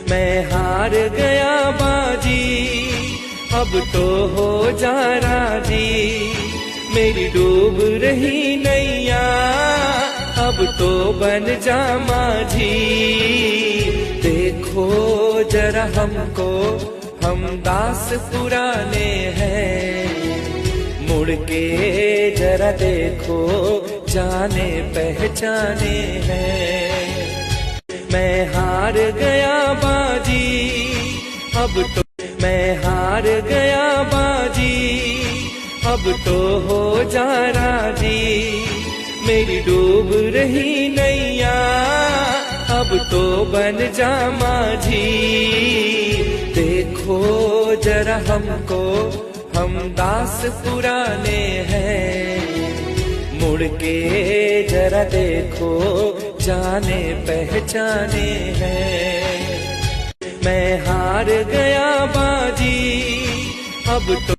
मैं हार गया बाजी, अब तो हो जा राजी। मेरी डूब रही नैया, अब तो बन जा माझी। देखो जरा हमको, हम दास पुराने हैं। मुड़ के जरा देखो, जाने पहचाने हैं। मैं हार गया बाजी, अब तो मैं हार गया बाजी, अब तो हो जा राजी। मेरी डूब रही नैया, अब तो बन जा माझी। देखो जरा हमको, हम दास पुराने हैं। मुड़ के जरा देखो, जाने पहचाने हैं। मैं हार गया बाजी, अब तो